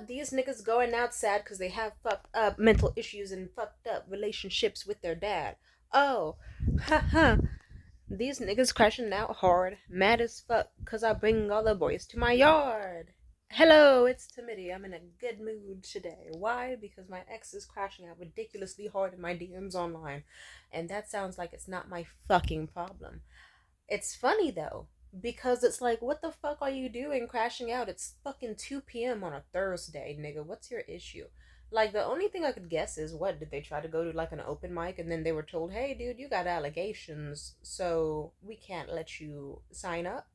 what? These niggas going out sad because they have fucked up mental issues and fucked up relationships with their dad. Oh, haha. These niggas crashing out hard, mad as fuck, cause I bring all the boys to my yard. Hello, it's Timidity. I'm in a good mood today. Why? Because my ex is crashing out ridiculously hard in my DMs online. And that sounds like it's not my fucking problem. It's funny though, because it's like, what the fuck are you doing crashing out? It's fucking 2 p.m. on a Thursday, nigga. What's your issue? Like, the only thing I could guess is, what, did they try to go to like an open mic and then they were told, hey, dude, you got allegations, so we can't let you sign up?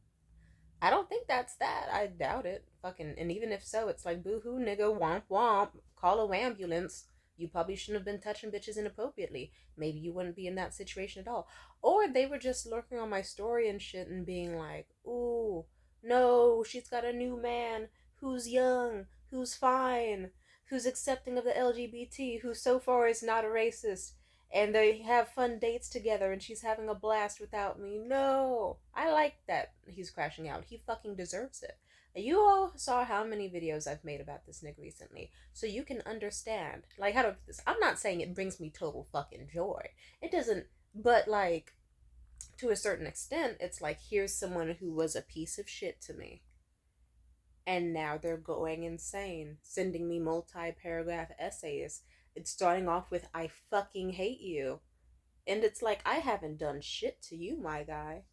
I don't think that's that. I doubt it. Fucking, and even if so, it's like, boo hoo, nigga, womp womp. Call a ambulance. You probably shouldn't have been touching bitches inappropriately. Maybe you wouldn't be in that situation at all. Or they were just lurking on my story and shit and being like, ooh, no, she's got a new man who's young, who's fine, who's accepting of the LGBT, who so far is not a racist, and they have fun dates together and she's having a blast without me. No. I like that he's crashing out. He fucking deserves it. You all saw how many videos I've made about this nigga recently, so you can understand. Like, how to put this. I'm not saying it brings me total fucking joy. It doesn't, but like, to a certain extent, it's like, here's someone who was a piece of shit to me. And now they're going insane, sending me multi paragraph essays. It's starting off with, I fucking hate you. And it's like, I haven't done shit to you, my guy.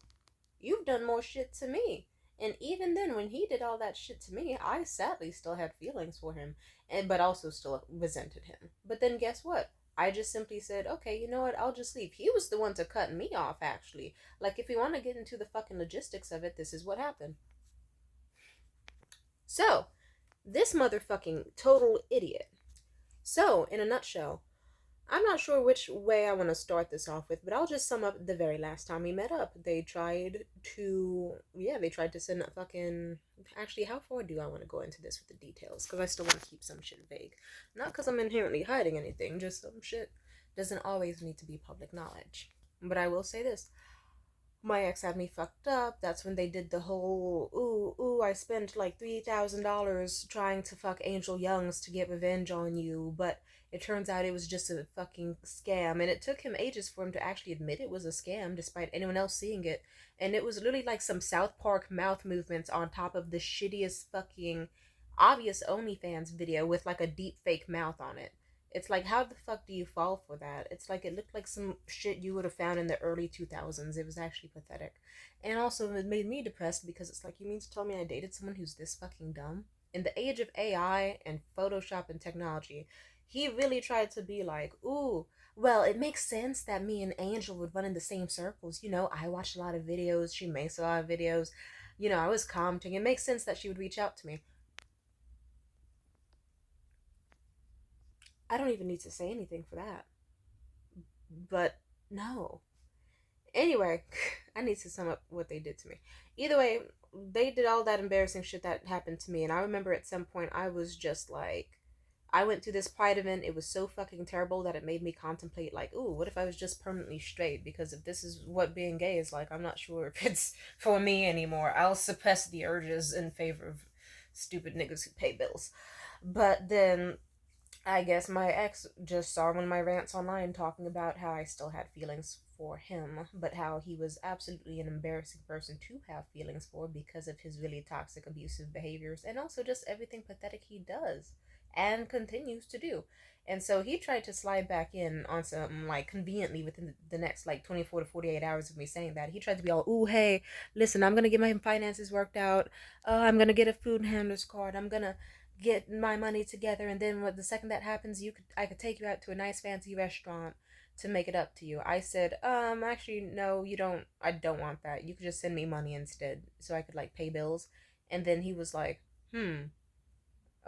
You've done more shit to me. And even then, when he did all that shit to me, I sadly still had feelings for him, and but also still resented him. But then guess what? I just simply said, okay, you know what? I'll just leave. He was the one to cut me off, actually. Like, if we want to get into the fucking logistics of it, this is what happened. So, this motherfucking total idiot. So, in a nutshell, I'm not sure which way I want to start this off with, but I'll just sum up the very last time we met up. They tried to send a fucking. Actually, how far do I want to go into this with the details? Because I still want to keep some shit vague. Not because I'm inherently hiding anything, just some shit doesn't always need to be public knowledge. But I will say this: my ex had me fucked up. That's when they did the whole I spent like $3,000 trying to fuck Angel Youngs to get revenge on you, but it turns out it was just a fucking scam. And it took him ages for him to actually admit it was a scam, despite anyone else seeing it. And it was literally like some South Park mouth movements on top of the shittiest fucking obvious OnlyFans video with like a deep fake mouth on it. It's like, how the fuck do you fall for that? It's like, it looked like some shit you would have found in the early 2000s. It was actually pathetic. And also, it made me depressed because it's like, you mean to tell me I dated someone who's this fucking dumb? In the age of AI and Photoshop and technology, he really tried to be like, ooh, well, it makes sense that me and Angel would run in the same circles. You know, I watch a lot of videos, she makes a lot of videos. You know, I was commenting. It makes sense that she would reach out to me. I don't even need to say anything for that. But no. Anyway, I need to sum up what they did to me. Either way, they did all that embarrassing shit that happened to me, and I remember at some point I was just like, I went to this pride event. It was so fucking terrible that it made me contemplate, like, ooh, what if I was just permanently straight? Because if this is what being gay is like, I'm not sure if it's for me anymore. I'll suppress the urges in favor of stupid niggas who pay bills. But then I guess my ex just saw one of my rants online talking about how I still had feelings for him, but how he was absolutely an embarrassing person to have feelings for because of his really toxic, abusive behaviors and also just everything pathetic he does and continues to do. And so he tried to slide back in on some, like, conveniently within the next like 24 to 48 hours of me saying that. He tried to be all, ooh, hey, listen, I'm gonna get my finances worked out. I'm gonna get a food handler's card. I'm gonna get my money together, and then the second that happens, I could take you out to a nice fancy restaurant to make it up to you. I said, actually, no, you don't. I don't want that. You could just send me money instead, so I could like pay bills. And then he was like,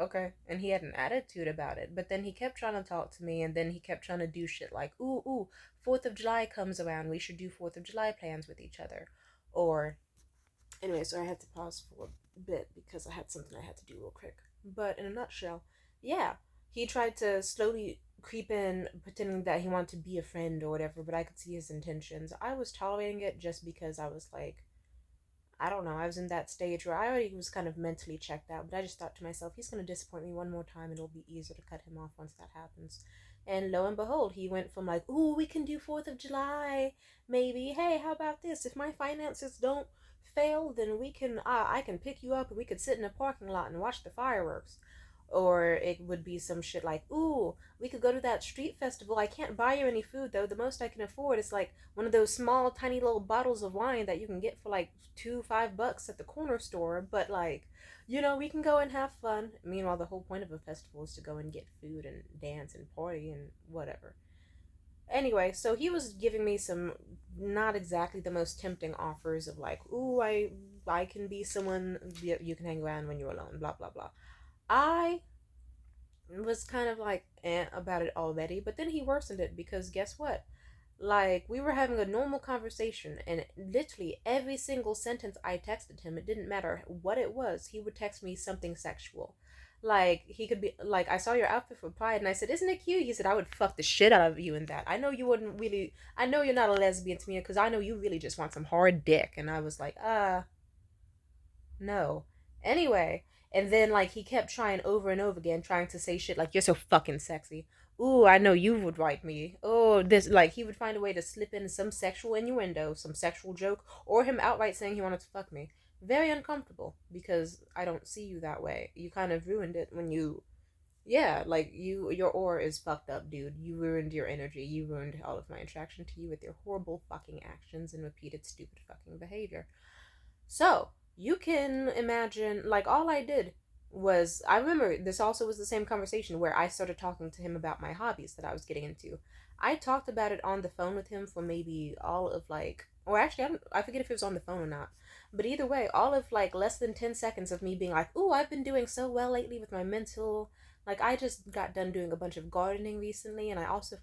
okay. And he had an attitude about it. But then he kept trying to talk to me, and then he kept trying to do shit like, ooh, 4th of July comes around. We should do 4th of July plans with each other. Or, anyway, so I had to pause for a bit because I had something I had to do real quick. But in a nutshell, yeah, he tried to slowly creep in, pretending that he wanted to be a friend or whatever, but I could see his intentions. I was tolerating it just because I was like, I don't know. I was in that stage where I already was kind of mentally checked out, but I just thought to myself, he's going to disappoint me one more time and it'll be easier to cut him off once that happens. And lo and behold, he went from like, ooh, we can do 4th of July, maybe. Hey, how about this? If my finances don't fail, then I can pick you up and we could sit in a parking lot and watch the fireworks. Or it would be some shit like, ooh, we could go to that street festival. I can't buy you any food though. The most I can afford is like one of those small, tiny little bottles of wine that you can get for like $5 at the corner store. But like, we can go and have fun. Meanwhile, the whole point of a festival is to go and get food and dance and party and whatever. Anyway, so he was giving me some not exactly the most tempting offers of like, ooh, I can be someone you can hang around when you're alone, blah blah blah. I was kind of like about it already, but then he worsened it because guess what? Like, we were having a normal conversation, and literally every single sentence I texted him, it didn't matter what it was, he would text me something sexual. Like, he could be like, I saw your outfit for Pride, and I said, isn't it cute? He said, I would fuck the shit out of you in that. I know you wouldn't really, I know you're not a lesbian to me, because I know you really just want some hard dick. And I was like, no. Anyway, and then like he kept trying over and over again, trying to say shit like you're so fucking sexy. Ooh, I know you would write me. Oh, this like he would find a way to slip in some sexual innuendo, some sexual joke, or him outright saying he wanted to fuck me. Very uncomfortable because I don't see you that way. You kind of ruined it when you yeah, like your aura is fucked up, dude. You ruined your energy. You ruined all of my attraction to you with your horrible fucking actions and repeated stupid fucking behavior. So, you can imagine, like, all I did was, I remember this also was the same conversation where I started talking to him about my hobbies that I was getting into. I talked about it on the phone with him for maybe all of, like, or actually, I forget if it was on the phone or not. But either way, all of, like, less than 10 seconds of me being like, ooh, I've been doing so well lately with my mental. Like, I just got done doing a bunch of gardening recently, and I also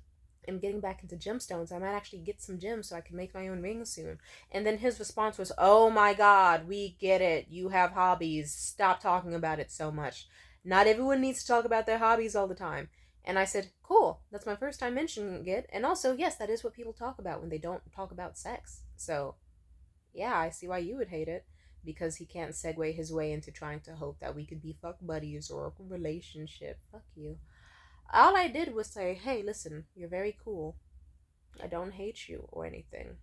am getting back into gemstones. I might actually get some gems so I can make my own rings soon. And then his response was, oh my god, we get it. You have hobbies. Stop talking about it so much. Not everyone needs to talk about their hobbies all the time. And I said, cool, that's my first time mentioning it. And also, yes, that is what people talk about when they don't talk about sex. So, yeah, I see why you would hate it. Because he can't segue his way into trying to hope that we could be fuck buddies or a relationship. Fuck you. All I did was say, hey, listen, you're very cool. I don't hate you or anything,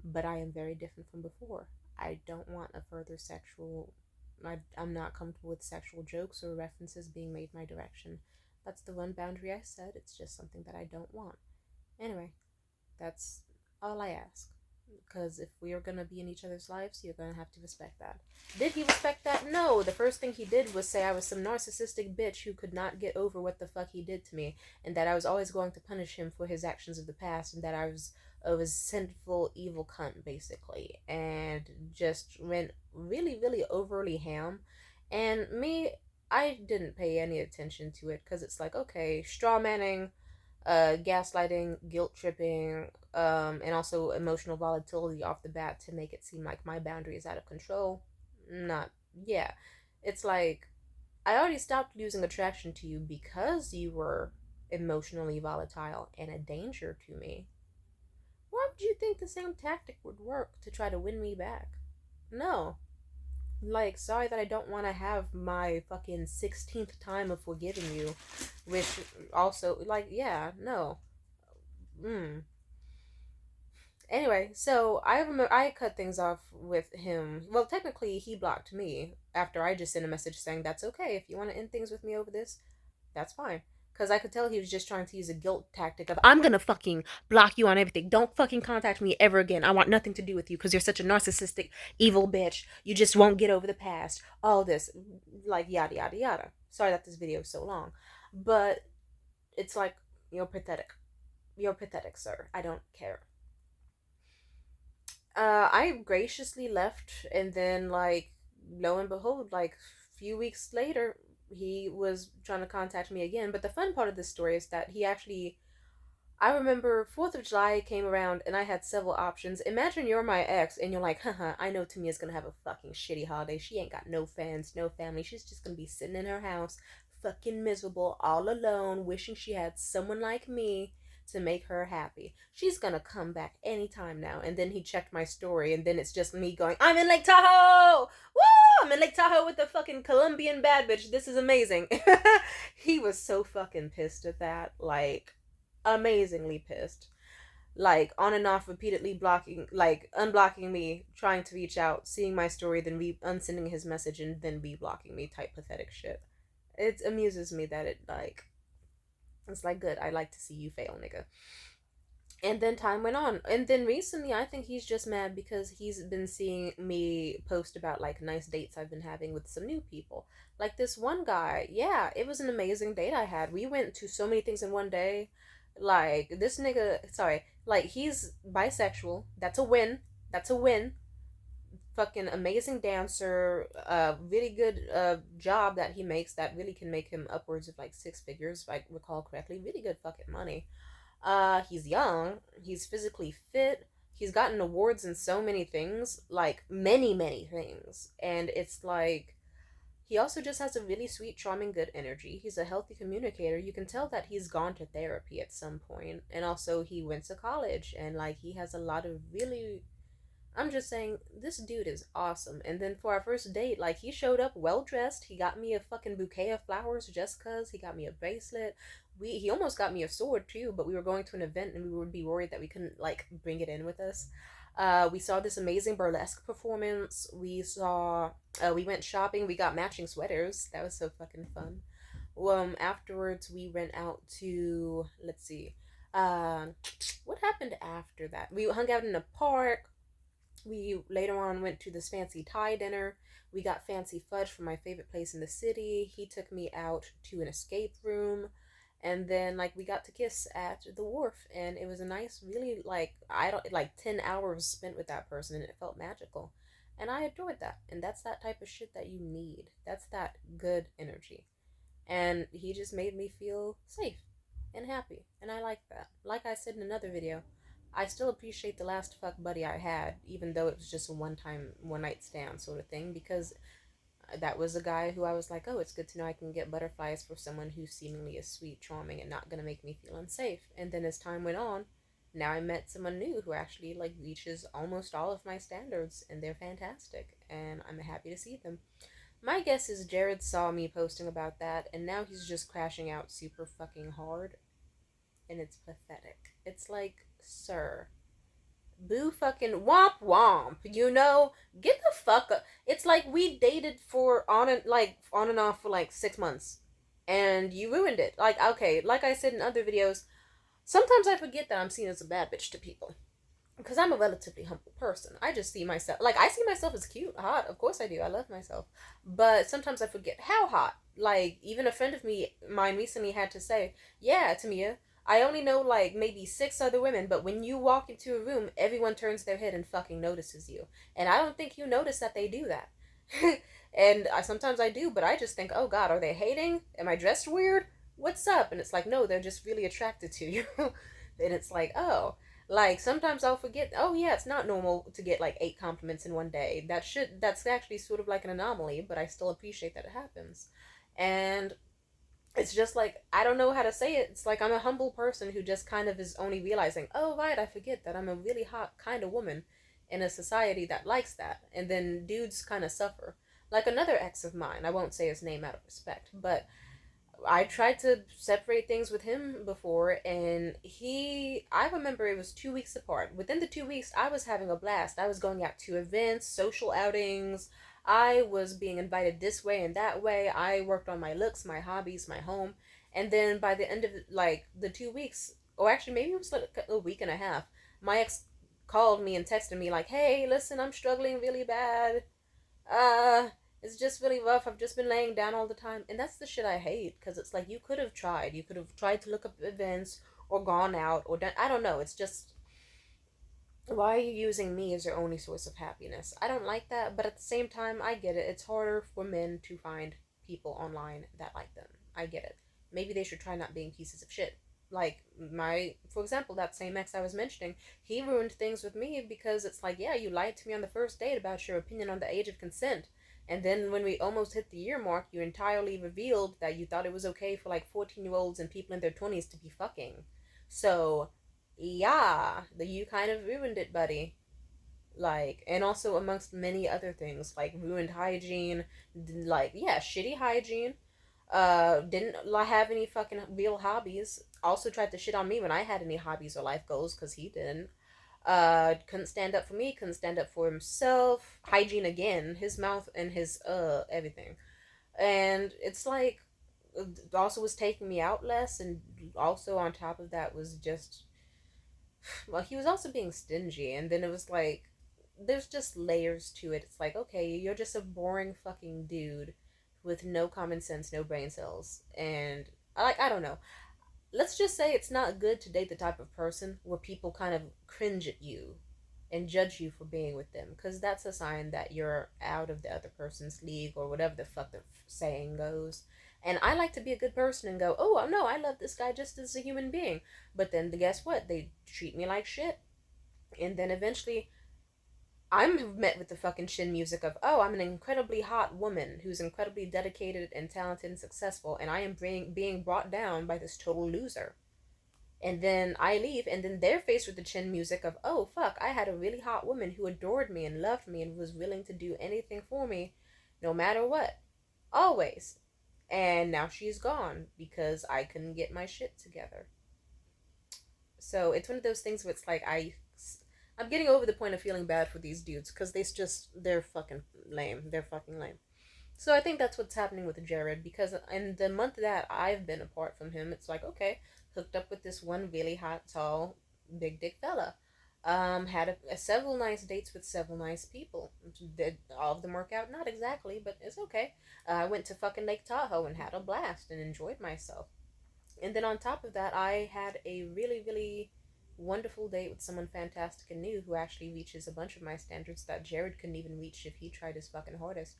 but I am very different from before. I don't want a further sexual. I'm not comfortable with sexual jokes or references being made my direction. That's the one boundary I set. It's just something that I don't want. Anyway, that's all I ask. Because if we are going to be in each other's lives, you're going to have to respect that. Did he respect that? No. The first thing he did was say I was some narcissistic bitch who could not get over what the fuck he did to me, and that I was always going to punish him for his actions of the past, and that I was a resentful, evil cunt, basically. And just went really, really overly ham. And me, I didn't pay any attention to it because it's like, okay, straw manning, gaslighting, guilt tripping, and also emotional volatility off the bat to make it seem like my boundary is out of control. Not, yeah. It's like, I already stopped losing attraction to you because you were emotionally volatile and a danger to me. Why would you think the same tactic would work to try to win me back? No. Like, sorry that I don't want to have my fucking 16th time of forgiving you, which also, like, yeah, no. Mm. Anyway, so I remember I cut things off with him. Well, technically, he blocked me after I just sent a message saying that's okay. If you want to end things with me over this, that's fine. Because I could tell he was just trying to use a guilt tactic of, I'm gonna fucking block you on everything. Don't fucking contact me ever again. I want nothing to do with you because you're such a narcissistic, evil bitch. You just won't get over the past. All this. Like, yada, yada, yada. Sorry that this video is so long. But it's like, you're pathetic. You're pathetic, sir. I don't care. I graciously left, and then like lo and behold, like a few weeks later, he was trying to contact me again. But the fun part of this story is that he actually. I remember 4th of July came around and I had several options. Imagine you're my ex and you're like, haha, I know Tamia's gonna have a fucking shitty holiday. She ain't got no fans, no family. She's just gonna be sitting in her house, fucking miserable, all alone, wishing she had someone like me to make her happy. She's gonna come back anytime now. And then he checked my story, and then it's just me going, I'm in Lake Tahoe! Woo! I'm in Lake Tahoe with the fucking Colombian bad bitch. This is amazing. He was so fucking pissed at that. Like, amazingly pissed. Like, on and off, repeatedly blocking, like, unblocking me, trying to reach out, seeing my story, then unsending his message, and then blocking me type pathetic shit. It amuses me that it's like, good, I like to see you fail, nigga. And then time went on. And then recently, I think he's just mad because he's been seeing me post about like nice dates I've been having with some new people. Like this one guy, yeah, it was an amazing date I had. We went to so many things in one day. Like this nigga, sorry, like he's bisexual. That's a win. That's a win. Fucking amazing dancer, really good job that he makes that really can make him upwards of like six figures, if I recall correctly. Really good fucking money. He's young, he's physically fit, he's gotten awards in so many things, like many, many things. And it's like, he also just has a really sweet, charming, good energy. He's a healthy communicator. You can tell that he's gone to therapy at some point. And also, he went to college, and like, he has a lot of really, I'm just saying, this dude is awesome. And then for our first date, like, he showed up well dressed. He got me a fucking bouquet of flowers just cause. He got me a bracelet. He almost got me a sword too, but we were going to an event and we would be worried that we couldn't like bring it in with us. We saw this amazing burlesque performance. We went shopping. We got matching sweaters. That was so fucking fun. Afterwards we went out to, let's see, what happened after that? We hung out in a park. We later on went to this fancy Thai dinner. We got fancy fudge from my favorite place in the city. He took me out to an escape room. And then like we got to kiss at the wharf, and it was a nice, really like, I don't like 10 hours spent with that person, and it felt magical. And I adored that. And that's that type of shit that you need. That's that good energy. And he just made me feel safe and happy. And I like that. Like I said in another video, I still appreciate the last fuck buddy I had, even though it was just a one time, one night stand sort of thing, because that was a guy who I was like, oh, it's good to know I can get butterflies for someone who seemingly is sweet, charming, and not gonna make me feel unsafe. And then as time went on, now I met someone new who actually like reaches almost all of my standards, and they're fantastic, and I'm happy to see them. My guess is Jared saw me posting about that, and now he's just crashing out super fucking hard, and it's pathetic. It's like, sir, boo fucking womp womp, you know? Get the fuck up. It's like we dated for on and off for like 6 months, and you ruined it. Like, okay, like I said in other videos, sometimes I forget that I'm seen as a bad bitch to people, because I'm a relatively humble person. I just see myself, like, I see myself as cute, hot. Of course I do. I love myself. But sometimes I forget how hot. Like, even a friend of mine recently had to say, yeah, Tamia, I only know, like, maybe 6 other women, but when you walk into a room, everyone turns their head and fucking notices you. And I don't think you notice that they do that. And sometimes I do, but I just think, oh God, are they hating? Am I dressed weird? What's up? And it's like, no, they're just really attracted to you. And it's like, oh. Like, sometimes I'll forget, oh yeah, it's not normal to get like 8 compliments in one day. That's actually sort of like an anomaly, but I still appreciate that it happens. And it's just like, I don't know how to say it. It's like I'm a humble person who just kind of is only realizing, oh right, I forget that I'm a really hot kind of woman in a society that likes that. And then dudes kind of suffer. Like another ex of mine, I won't say his name out of respect, but I tried to separate things with him before, and I remember it was 2 weeks apart. Within the 2 weeks, I was having a blast. I was going out to events, social outings. I was being invited this way and that way. I worked on my looks, my hobbies, my home. And then by the end of like the 2 weeks, or actually maybe it was like a week and a half, my ex called me and texted me like, hey, listen, I'm struggling really bad. uh it's just really rough. I've just been laying down all the time. And that's the shit I hate, because it's like, you could have tried. You could have tried to look up events or gone out or done, I don't know. It's just, why are you using me as your only source of happiness? I don't like that, but at the same time, I get it. It's harder for men to find people online that like them. I get it. Maybe they should try not being pieces of shit. Like, for example, that same ex I was mentioning, he ruined things with me because it's like, yeah, you lied to me on the first date about your opinion on the age of consent. And then when we almost hit the year mark, you entirely revealed that you thought it was okay for like 14-year-olds and people in their 20s to be fucking. So, yeah, you kind of ruined it, buddy. Like, and also amongst many other things, like ruined hygiene, like, yeah, shitty hygiene. Didn't have any fucking real hobbies. Also tried to shit on me when I had any hobbies or life goals, because he didn't. Couldn't stand up for me, couldn't stand up for himself. Hygiene again, his mouth and his, everything. And it's like, also was taking me out less, and also on top of that was just, well, he was also being stingy, and then it was like, there's just layers to it. It's like, okay, you're just a boring fucking dude with no common sense, no brain cells, and I don't know. Let's just say it's not good to date the type of person where people kind of cringe at you and judge you for being with them, because that's a sign that you're out of the other person's league, or whatever the fuck the saying goes. And I like to be a good person and go, oh no, I love this guy just as a human being. But then guess what? They treat me like shit. And then eventually I'm met with the fucking chin music of, oh, I'm an incredibly hot woman who's incredibly dedicated and talented and successful, and I am being brought down by this total loser. And then I leave, and then they're faced with the chin music of, oh, fuck, I had a really hot woman who adored me and loved me and was willing to do anything for me, no matter what. Always. And now she's gone because I couldn't get my shit together. So it's one of those things where it's like, I'm getting over the point of feeling bad for these dudes, because they're fucking lame. They're fucking lame. So I think that's what's happening with Jared, because in the month that I've been apart from him, it's like, okay, hooked up with this one really hot, tall, big dick fella. Had several nice dates with several nice people. Did all of them work out? Not exactly, but it's okay. I went to fucking Lake Tahoe and had a blast and enjoyed myself. And then on top of that, I had a really, really wonderful date with someone fantastic and new who actually reaches a bunch of my standards that Jared couldn't even reach if he tried his fucking hardest.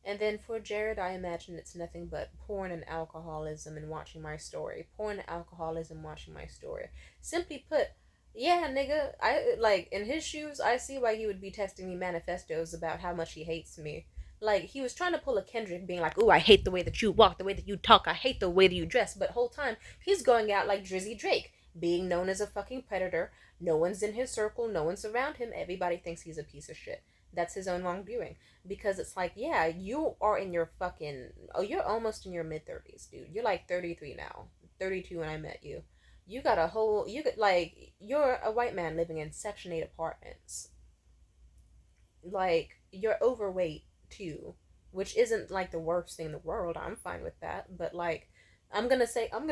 And then for Jared, I imagine it's nothing but porn and alcoholism and watching my story. Porn, alcoholism, watching my story. Simply put, yeah, nigga, I like in his shoes. I see why he would be texting me manifestos about how much he hates me. Like he was trying to pull a Kendrick, being like, "Ooh, I hate the way that you walk, the way that you talk. I hate the way that you dress." But whole time he's going out like Drizzy Drake, being known as a fucking predator. No one's in his circle. No one's around him. Everybody thinks he's a piece of shit. That's his own wrongdoing, because it's like, yeah, you are in your fucking, oh, you're almost in your mid-30s, dude. You're like 33 now, 32 when I met you. You got a whole, you could, like, you're a white man living in Section 8 apartments. Like, you're overweight, too, which isn't, like, the worst thing in the world. I'm fine with that, but, like, I'm gonna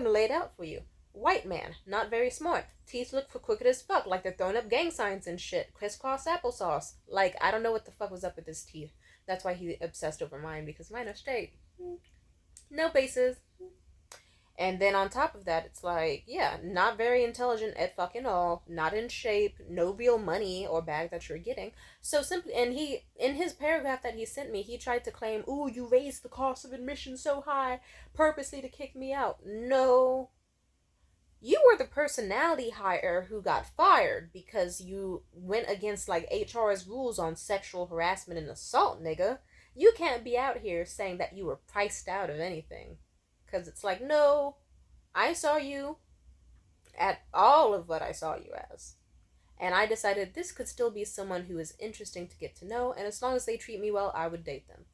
lay it out for you. White man, not very smart. Teeth look for crooked as fuck, like they're throwing up gang signs and shit. Crisscross applesauce. Like, I don't know what the fuck was up with his teeth. That's why he obsessed over mine, because mine are straight. No bases. And then on top of that, it's like, yeah, not very intelligent at fucking all, not in shape, no real money or bag that you're getting. So simply, and he, in his paragraph that he sent me, he tried to claim, ooh, you raised the cost of admission so high, purposely to kick me out. No, you were the personality hire who got fired because you went against like HR's rules on sexual harassment and assault, nigga. You can't be out here saying that you were priced out of anything. Because it's like, no, I saw you at all of what I saw you as. And I decided this could still be someone who is interesting to get to know, and as long as they treat me well, I would date them.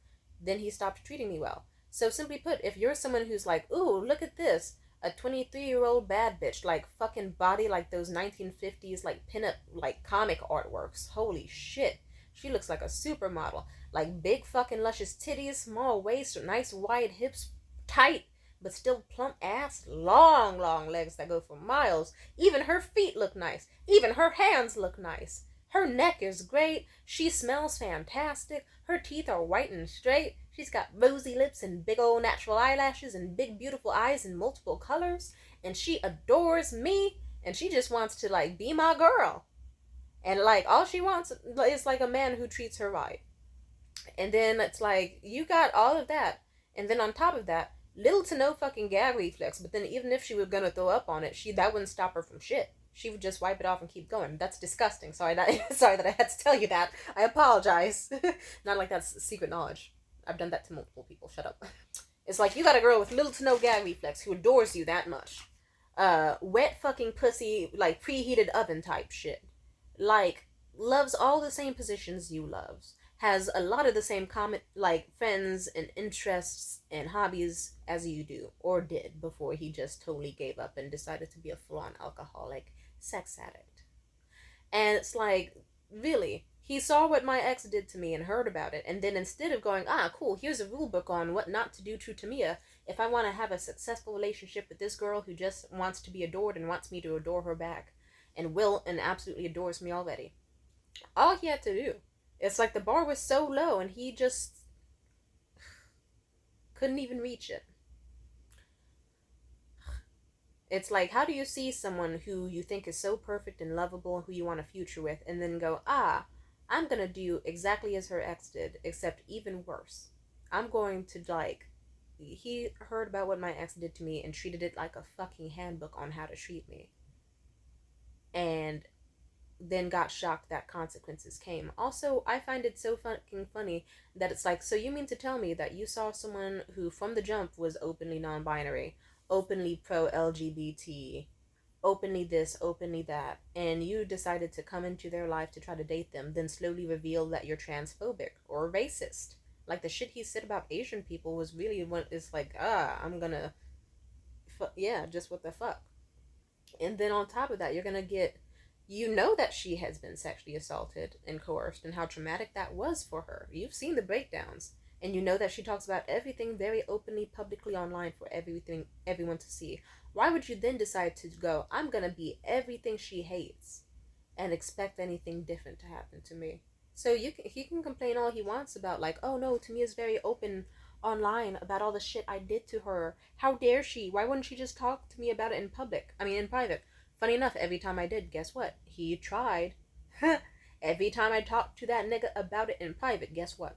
Then he stopped treating me well. So simply put, if you're someone who's like, ooh, look at this, a 23-year-old bad bitch, like fucking body like those 1950s like pinup like comic artworks. Holy shit. She looks like a supermodel. Like big fucking luscious titties, small waist, nice wide hips, tight but still plump ass, long, long legs that go for miles. Even her feet look nice. Even her hands look nice. Her neck is great. She smells fantastic. Her teeth are white and straight. She's got rosy lips and big old natural eyelashes and big beautiful eyes in multiple colors. And she adores me. And she just wants to like be my girl. And like all she wants is like a man who treats her right. And then it's like you got all of that. And then on top of that, little to no fucking gag reflex. But then even if she was gonna throw up on it, that wouldn't stop her from shit. She would just wipe it off and keep going. That's disgusting. Sorry sorry that I had to tell you that. I apologize. Not like that's secret knowledge. I've done that to multiple people. Shut up. It's like you got a girl with little to no gag reflex who adores you that much. wet fucking pussy, like preheated oven type shit. Like, loves all the same positions you loves. Has a lot of the same common, like, friends and interests and hobbies as you do, or did before he just totally gave up and decided to be a full on alcoholic sex addict. And it's like, really, he saw what my ex did to me and heard about it, and then instead of going, ah, cool, here's a rule book on what not to do to Tamia if I want to have a successful relationship with this girl who just wants to be adored and wants me to adore her back, and will and absolutely adores me already. All he had to do, it's like the bar was so low and he just couldn't even reach it. It's like, how do you see someone who you think is so perfect and lovable, who you want a future with, and then go, ah, I'm gonna do exactly as her ex did, except even worse. I'm going to, like, he heard about what my ex did to me and treated it like a fucking handbook on how to treat me. And then got shocked that consequences came. Also, I find it so fucking funny that it's like, so you mean to tell me that you saw someone who from the jump was openly non binary, openly pro LGBT, openly this, openly that, and you decided to come into their life to try to date them, then slowly reveal that you're transphobic or racist? Like the shit he said about Asian people was really what is like, ah, I'm gonna, yeah, just what the fuck. And then on top of that, you're gonna get, you know that she has been sexually assaulted and coerced and how traumatic that was for her. You've seen the breakdowns. And you know that she talks about everything very openly, publicly online for everyone to see. Why would you then decide to go, I'm gonna be everything she hates and expect anything different to happen to me? So he can complain all he wants about, like, oh no, to me is very open online about all the shit I did to her. How dare she? Why wouldn't she just talk to me about it in public? I mean, in private. Funny enough, every time I did, guess what? He tried. Every time I talked to that nigga about it in private, guess what?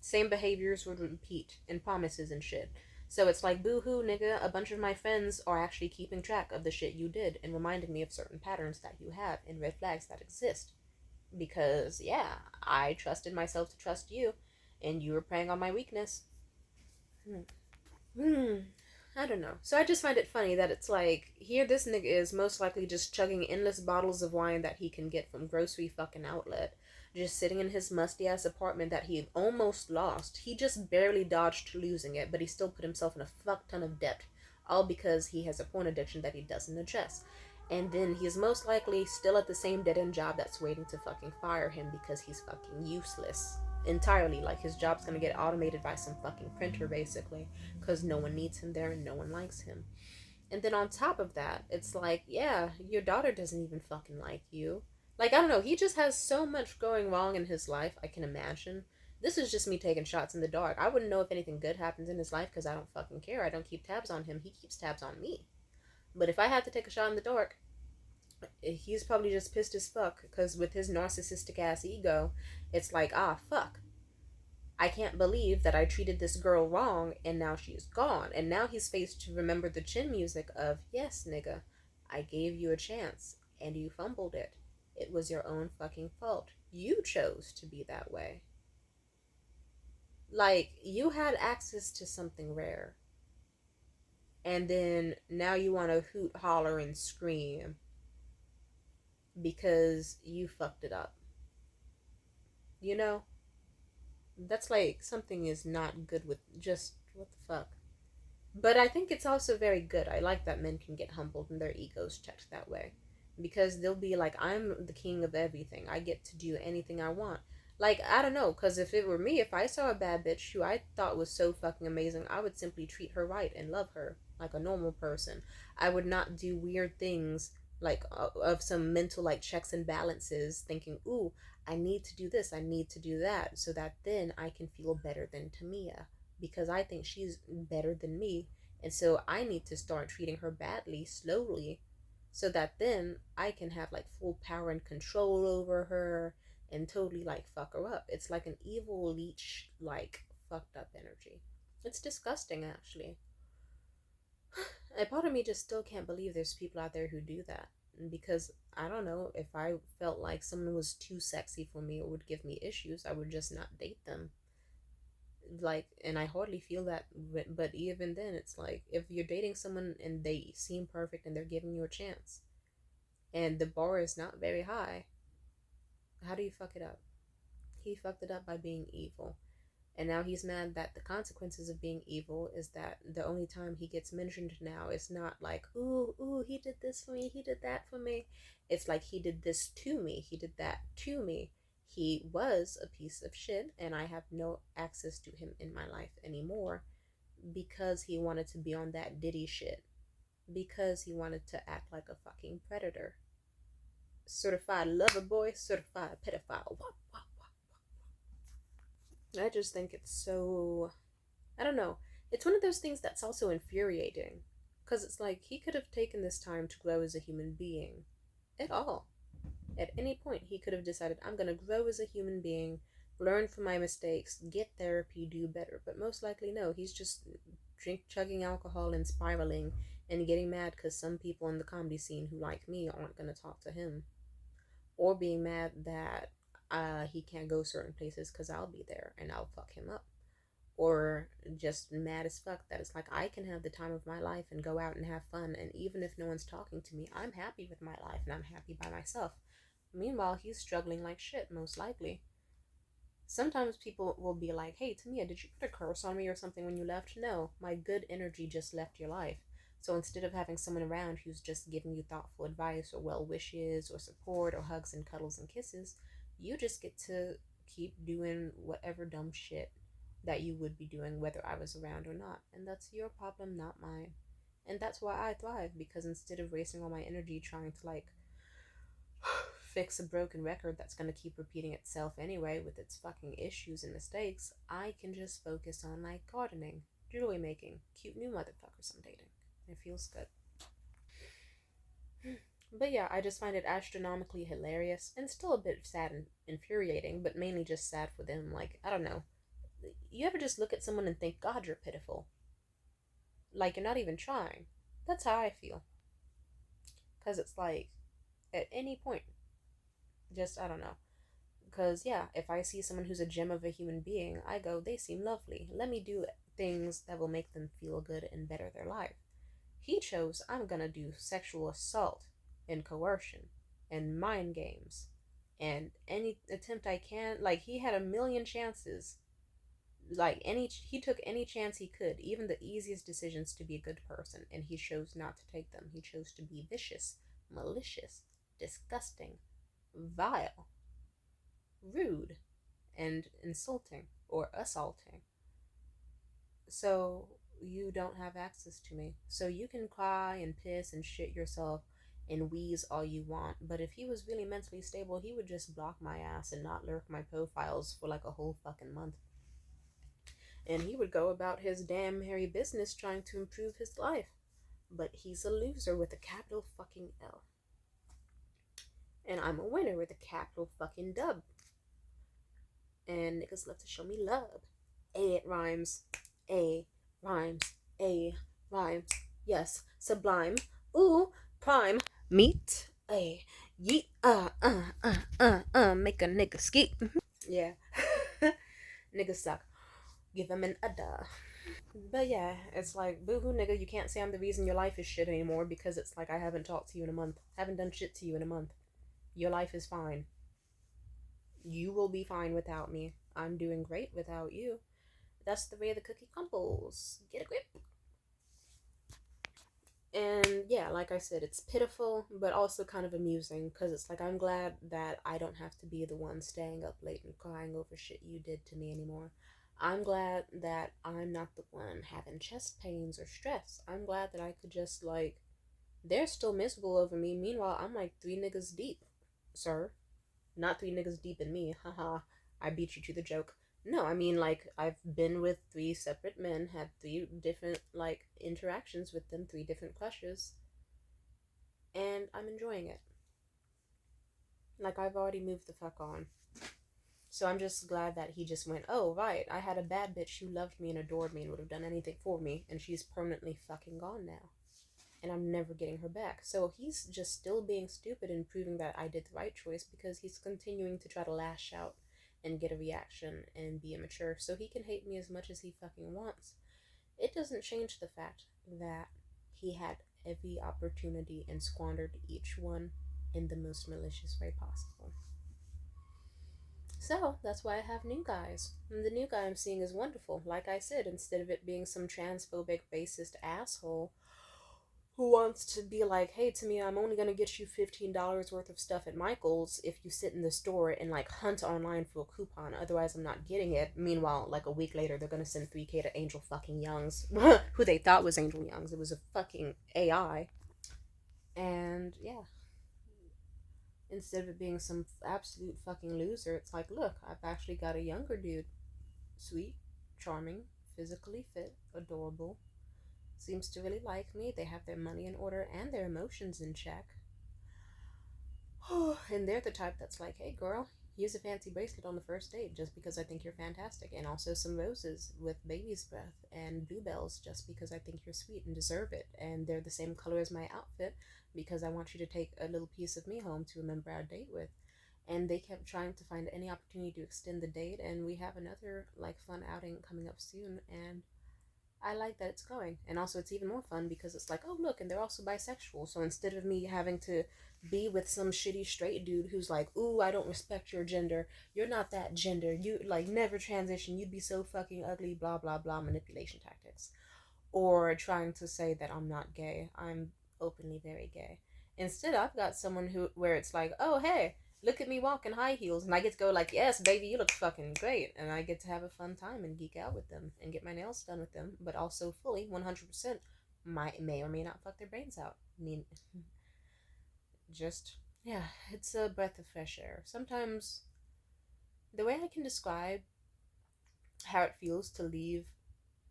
Same behaviors would repeat and promises and shit. So it's like, boo hoo, nigga, a bunch of my friends are actually keeping track of the shit you did and reminding me of certain patterns that you have and red flags that exist. Because, yeah, I trusted myself to trust you, and you were preying on my weakness. Hmm. Hmm. I don't know. So I just find it funny that it's like, here this nigga is most likely just chugging endless bottles of wine that he can get from grocery fucking outlet. Just sitting in his musty ass apartment that he almost lost. He just barely dodged losing it, but he still put himself in a fuck ton of debt. All because he has a porn addiction that he doesn't address. And then he is most likely still at the same dead end job that's waiting to fucking fire him because he's fucking useless. Entirely. Like his job's gonna get automated by some fucking printer basically because no one needs him there and no one likes him. And then on top of that, it's like, yeah, your daughter doesn't even fucking like you. Like, I don't know, he just has so much going wrong in his life, I can imagine. This is just me taking shots in the dark. I wouldn't know if anything good happens in his life because I don't fucking care. I don't keep tabs on him. He keeps tabs on me. But if I had to take a shot in the dark, he's probably just pissed as fuck because with his narcissistic ass ego, it's like, ah, fuck. I can't believe that I treated this girl wrong and now she's gone. And now he's faced to remember the chin music of, yes, nigga, I gave you a chance and you fumbled it. It was your own fucking fault. You chose to be that way. Like, you had access to something rare. And then now you want to hoot, holler, and scream because you fucked it up. You know? That's like something is not good with just what the fuck. But I think it's also very good. I like that men can get humbled and their egos checked that way. Because they'll be like, I'm the king of everything. I get to do anything I want. Like, I don't know, because if it were me, if I saw a bad bitch who I thought was so fucking amazing, I would simply treat her right and love her like a normal person. I would not do weird things like of some mental like checks and balances thinking, ooh, I need to do this, I need to do that, so that then I can feel better than Tamia because I think she's better than me. And so I need to start treating her badly slowly so that then I can have like full power and control over her and totally like fuck her up. It's like an evil leech, like fucked up energy. It's disgusting actually. A part of me just still can't believe there's people out there who do that. Because I don't know, if I felt like someone was too sexy for me or would give me issues, I would just not date them. Like, and I hardly feel that, but even then, it's like if you're dating someone and they seem perfect and they're giving you a chance, and the bar is not very high, how do you fuck it up? He fucked it up by being evil. And now he's mad that the consequences of being evil is that the only time he gets mentioned now is not like, ooh, ooh, he did this for me, he did that for me. It's like, he did this to me, he did that to me. He was a piece of shit, and I have no access to him in my life anymore because he wanted to be on that Diddy shit. Because he wanted to act like a fucking predator. Certified lover boy, certified pedophile. Wop, wop, wop. I just think it's so, I don't know. It's one of those things that's also infuriating. Because it's like he could have taken this time to grow as a human being. At all. At any point, he could have decided, I'm going to grow as a human being, learn from my mistakes, get therapy, do better. But most likely, no. He's just chugging alcohol and spiraling and getting mad because some people in the comedy scene who like me aren't going to talk to him. Or being mad that he can't go certain places because I'll be there and I'll fuck him up, or just mad as fuck that it's like I can have the time of my life and go out and have fun, and even if no one's talking to me, I'm happy with my life and I'm happy by myself. Meanwhile, he's struggling like shit, most likely. Sometimes people will be like, hey, Tamia, did you put a curse on me or something when you left? No, my good energy just left your life. So instead of having someone around who's just giving you thoughtful advice or well wishes or support or hugs and cuddles and kisses, you just get to keep doing whatever dumb shit that you would be doing whether I was around or not. And that's your problem, not mine. And that's why I thrive, because instead of wasting all my energy trying to like fix a broken record that's going to keep repeating itself anyway with its fucking issues and mistakes, I can just focus on like gardening, jewelry making, cute new motherfuckers I'm dating. It feels good. But yeah, I just find it astronomically hilarious and still a bit sad and infuriating, but mainly just sad for them. Like, I don't know. You ever just look at someone and think, God, you're pitiful? Like, you're not even trying. That's how I feel. Because it's like, at any point, just, I don't know. Because, yeah, if I see someone who's a gem of a human being, I go, they seem lovely. Let me do things that will make them feel good and better their life. He chose, I'm gonna do sexual assault and coercion and mind games and any attempt I can. Like, he had a million chances. Like, he took any chance he could, even the easiest decisions to be a good person, and he chose not to take them. He chose to be vicious, malicious, disgusting, vile, rude, and insulting or assaulting. So you don't have access to me. So you can cry and piss and shit yourself and wheeze all you want. But if he was really mentally stable, he would just block my ass and not lurk my profiles for like a whole fucking month. And he would go about his damn hairy business trying to improve his life. But he's a loser with a capital fucking L. And I'm a winner with a capital fucking dub. And niggas love to show me love. A, it rhymes. A rhymes. A rhymes. Yes, sublime. Ooh, prime. Meet. A yeet. Make a nigga skeet. Yeah. Niggas suck. Give them an udda. But yeah, it's like, boo-hoo nigga, you can't say I'm the reason your life is shit anymore, because it's like I haven't talked to you in a month. Haven't done shit to you in a month. Your life is fine. You will be fine without me. I'm doing great without you. That's the way the cookie crumbles. Get a grip. And yeah, like I said, it's pitiful, but also kind of amusing, because it's like I'm glad that I don't have to be the one staying up late and crying over shit you did to me anymore. I'm glad that I'm not the one having chest pains or stress. I'm glad that I could just, like, they're still miserable over me. Meanwhile, I'm like 3 niggas deep, sir. Not 3 niggas deep in me. Haha. I beat you to the joke. No, I mean, like, I've been with 3 separate men, had 3 different, like, interactions with them, 3 different crushes, and I'm enjoying it. Like, I've already moved the fuck on. So I'm just glad that he just went, oh, right, I had a bad bitch who loved me and adored me and would have done anything for me, and she's permanently fucking gone now. And I'm never getting her back. So he's just still being stupid and proving that I did the right choice, because he's continuing to try to lash out and get a reaction and be immature so he can hate me as much as he fucking wants. It doesn't change the fact that he had every opportunity and squandered each one in the most malicious way possible. So that's why I have new guys. And the new guy I'm seeing is wonderful. Like I said, instead of it being some transphobic, racist asshole who wants to be like, hey, to me, I'm only gonna get you $15 worth of stuff at Michael's if you sit in the store and like hunt online for a coupon. Otherwise, I'm not getting it. Meanwhile, like a week later, they're gonna send 3K to Angel fucking Youngs, who they thought was Angel Youngs. It was a fucking AI. And yeah, instead of it being some absolute fucking loser, it's like, look, I've actually got a younger dude. Sweet, charming, physically fit, adorable, seems to really like me. They have their money in order and their emotions in check. And they're the type that's like, hey girl, here's a fancy bracelet on the first date just because I think you're fantastic. And also some roses with baby's breath and bluebells just because I think you're sweet and deserve it. And they're the same color as my outfit because I want you to take a little piece of me home to remember our date with. And they kept trying to find any opportunity to extend the date, and we have another like fun outing coming up soon, and I like that it's going. And also, it's even more fun because it's like, oh, look, and they're also bisexual. So instead of me having to be with some shitty straight dude who's like, ooh, I don't respect your gender, you're not that gender, you like never transition, you'd be so fucking ugly, blah, blah, blah, manipulation tactics. Or trying to say that I'm not gay, I'm openly very gay. Instead, I've got someone who, where it's like, oh, hey, look at me walk in high heels, and I get to go like, yes, baby, you look fucking great, and I get to have a fun time and geek out with them and get my nails done with them, but also fully 100% may or may not fuck their brains out. I mean, just yeah, it's a breath of fresh air. Sometimes the way I can describe how it feels to leave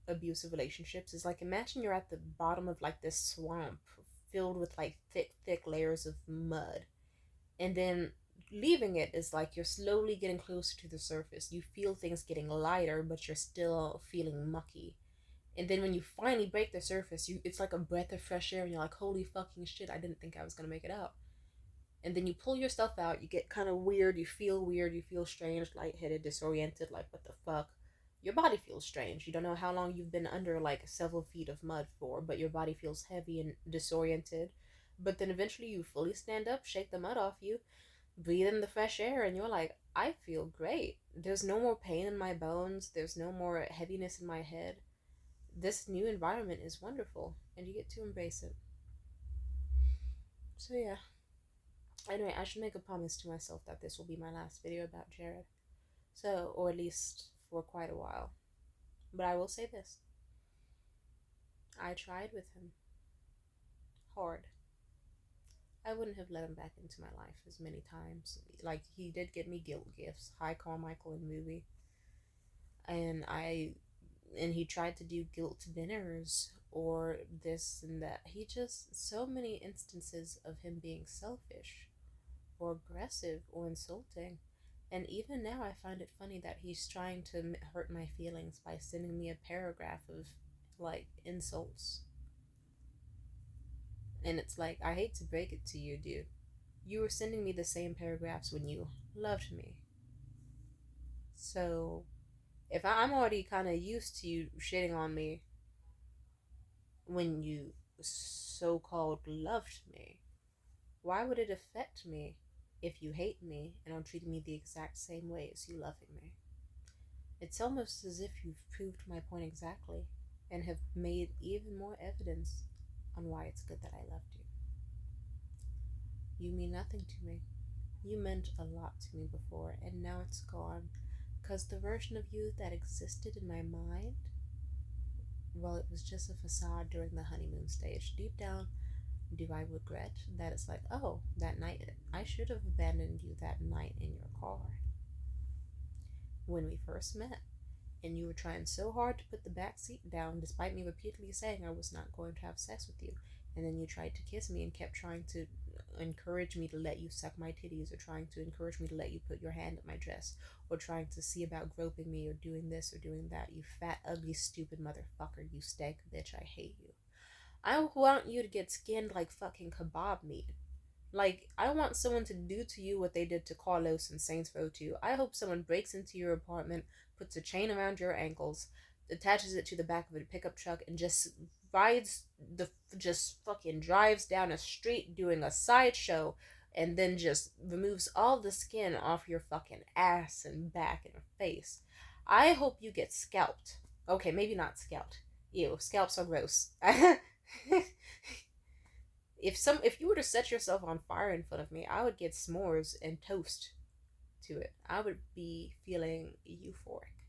abusive relationships is like, imagine you're at the bottom of like this swamp filled with like thick layers of mud, and then leaving it is like you're slowly getting closer to the surface. You feel things getting lighter, but you're still feeling mucky. And then when you finally break the surface, it's like a breath of fresh air, and you're like, holy fucking shit, I didn't think I was gonna make it out. And then you pull yourself out, you get kind of weird, you feel strange, lightheaded, disoriented, like what the fuck. Your body feels strange. You don't know how long you've been under like several feet of mud for, but your body feels heavy and disoriented. But then eventually you fully stand up, shake the mud off you, breathe in the fresh air, and you're like, I feel great. There's no more pain in my bones, there's no more heaviness in my head. This new environment is wonderful, and you get to embrace it. So, yeah. Anyway, I should make a promise to myself that this will be my last video about Jared. So, or at least for quite a while. But I will say this, I tried with him hard. I wouldn't have let him back into my life as many times. Like, he did get me guilt gifts. Hi, Carmichael in movie. And he tried to do guilt dinners or this and that. He just, so many instances of him being selfish or aggressive or insulting. And even now, I find it funny that he's trying to hurt my feelings by sending me a paragraph of like insults. And it's like, I hate to break it to you, dude. You were sending me the same paragraphs when you loved me. So, if I'm already kind of used to you shitting on me when you so called loved me, why would it affect me if you hate me and are treating me the exact same way as you loving me? It's almost as if you've proved my point exactly and have made even more evidence on why it's good that I loved you. You mean nothing to me. You meant a lot to me before, and now it's gone. Because the version of you that existed in my mind, well, it was just a facade during the honeymoon stage. Deep down, do I regret that it's like, oh, that night, I should have abandoned you that night in your car when we first met, and you were trying so hard to put the back seat down despite me repeatedly saying I was not going to have sex with you. And then you tried to kiss me and kept trying to encourage me to let you suck my titties, or trying to encourage me to let you put your hand up my dress, or trying to see about groping me or doing this or doing that. You fat, ugly, stupid motherfucker. You stank bitch. I hate you. I want you to get skinned like fucking kebab meat. Like, I want someone to do to you what they did to Carlos and Saints Row 2. I hope someone breaks into your apartment, puts a chain around your ankles, attaches it to the back of a pickup truck, and just rides the just fucking drives down a street doing a sideshow, and then just removes all the skin off your fucking ass and back and face. I hope you get scalped. Okay, maybe not scalped. Ew, scalps are gross. If you were to set yourself on fire in front of me, I would get s'mores and toast to it. I would be feeling euphoric.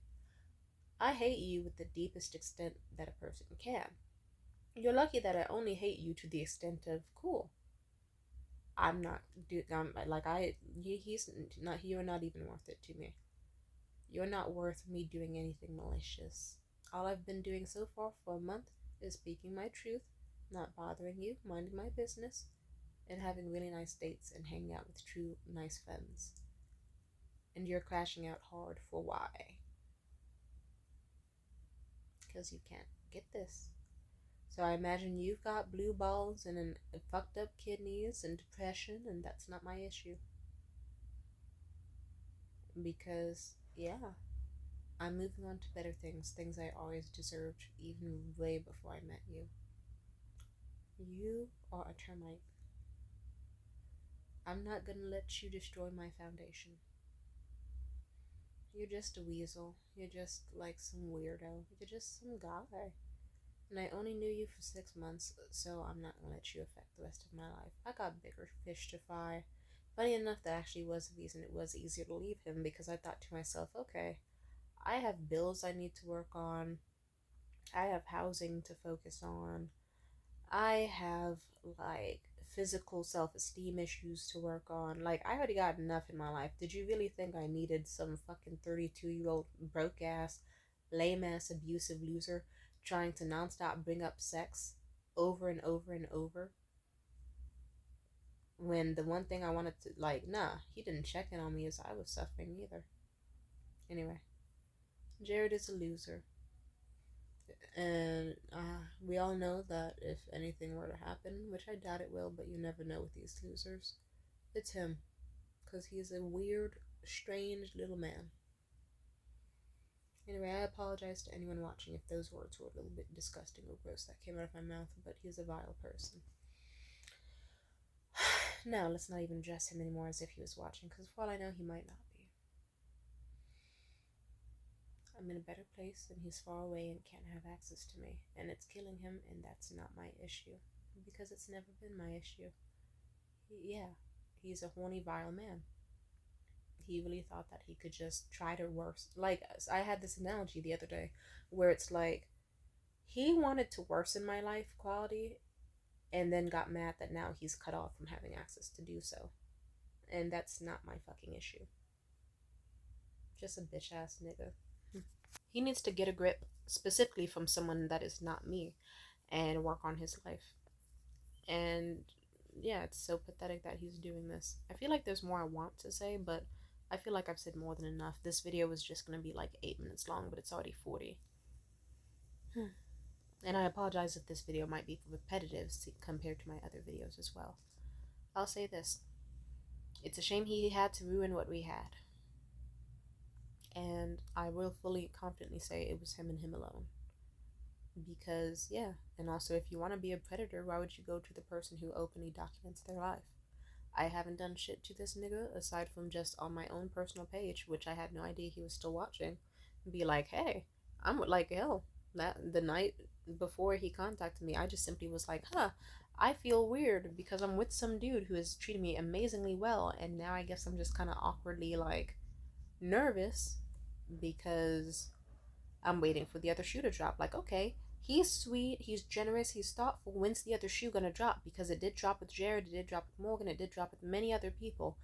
I hate you with the deepest extent that a person can. You're lucky that I only hate you to the extent of cool. I'm not do like I he's not you're not even worth it to me. You're not worth me doing anything malicious. All I've been doing so far for a month is speaking my truth, not bothering you, minding my business, and having really nice dates and hanging out with true nice friends. And you're crashing out hard for why? Because you can't get this. So I imagine you've got blue balls and fucked up kidneys and depression, and that's not my issue. Because, yeah, I'm moving on to better things, things I always deserved, even way before I met you. You are a termite. I'm not gonna let you destroy my foundation. You're just a weasel. You're just like some weirdo. You're just some guy. And I only knew you for 6 months, so I'm not gonna let you affect the rest of my life. I got bigger fish to fry. Funny enough, that actually was the reason it was easier to leave him, because I thought to myself, okay, I have bills I need to work on. I have housing to focus on. I have like physical self esteem issues to work on. Like, I already got enough in my life. Did you really think I needed some fucking 32-year-old broke ass, lame ass, abusive loser trying to nonstop bring up sex over and over and over? When the one thing I wanted to, like, nah, he didn't check in on me as I was suffering either. Anyway, Jared is a loser. And we all know that if anything were to happen, which I doubt it will, but you never know with these losers, it's him. Because he's a weird, strange little man. Anyway, I apologize to anyone watching if those words were a little bit disgusting or gross that came out of my mouth, but he's a vile person. Now, let's not even address him anymore as if he was watching, because for all I know, he might not be. I'm in a better place, and he's far away and can't have access to me, and it's killing him, and that's not my issue, because it's never been my issue. Yeah, he's a horny, vile man. He really thought that he could just try to worse. Like, I had this analogy the other day where it's like he wanted to worsen my life quality and then got mad that now he's cut off from having access to do so. And that's not my fucking issue. Just a bitch ass nigga. He needs to get a grip, specifically from someone that is not me, and work on his life. And yeah, it's so pathetic that he's doing this. I feel like there's more I want to say, but I feel like I've said more than enough. This video was just gonna be like 8 minutes long, but it's already 40. And I apologize if this video might be repetitive compared to my other videos as well. I'll say this. It's a shame he had to ruin what we had. And I will fully confidently say it was him and him alone. Because, yeah, and also if you want to be a predator, why would you go to the person who openly documents their life? I haven't done shit to this nigga aside from just on my own personal page, which I had no idea he was still watching. Be like, hey, I'm like hell. That the night before he contacted me, I just simply was like, I feel weird because I'm with some dude who has treated me amazingly well, and now I guess I'm just kind of awkwardly like nervous because I'm waiting for the other shoe to drop. Like, okay, he's sweet, he's generous, he's thoughtful. When's the other shoe gonna drop? Because it did drop with Jared, it did drop with Morgan, it did drop with many other people.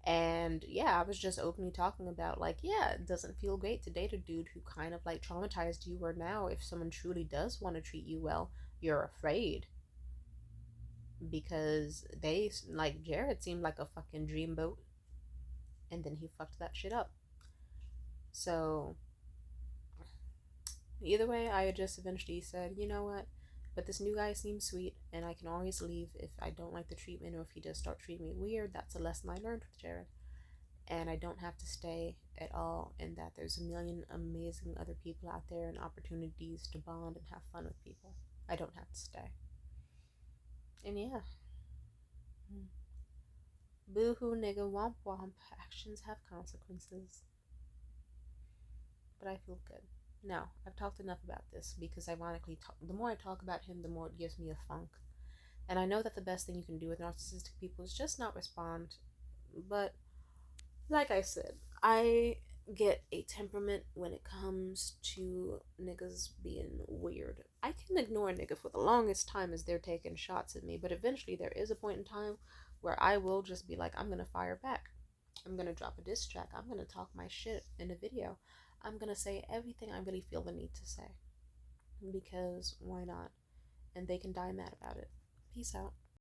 And yeah, I was just openly talking about, like, yeah, it doesn't feel great to date a dude who kind of like traumatized you, or now if someone truly does want to treat you well, you're afraid. Because they, like, Jared seemed like a fucking dreamboat, and then he fucked that shit up. So either way, I just eventually said, you know what? But this new guy seems sweet, and I can always leave if I don't like the treatment or if he does start treating me weird. That's a lesson I learned with Jared. And I don't have to stay at all, and that there's a million amazing other people out there and opportunities to bond and have fun with people. I don't have to stay. And yeah. Boo hoo nigga womp womp. Actions have consequences. But I feel good. Now, I've talked enough about this because ironically, the more I talk about him, the more it gives me a funk. And I know that the best thing you can do with narcissistic people is just not respond. But like I said, I get a temperament when it comes to niggas being weird. I can ignore a nigga for the longest time as they're taking shots at me, but eventually there is a point in time where I will just be like, I'm gonna fire back. I'm gonna drop a diss track. I'm gonna talk my shit in a video. I'm gonna say everything I really feel the need to say. Because why not? And they can die mad about it. Peace out.